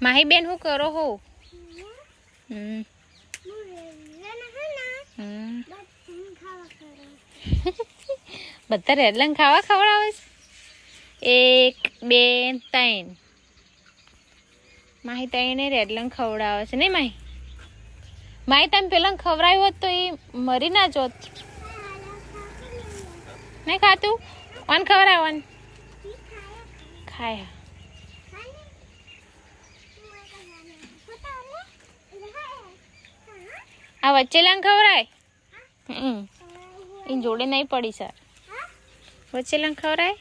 માહી બેન શું કરો હો? બધા રેડલંગ ખાવા ખવડાવે છે? 1 2 3 માહી તઈને રેડલંગ ખવડાવે છે નહીં માહી? માહી તમે પેલા ખવડાવ્યું હોત તો એ મરી ના જોત. નહીં ખાતું? ઓન ખવડાવવાનું ખાય. આ વચ્ચે લંગ ખવડાય. એ જોડે નહીં પડી સર. વચ્ચે લંગ ખવડાય.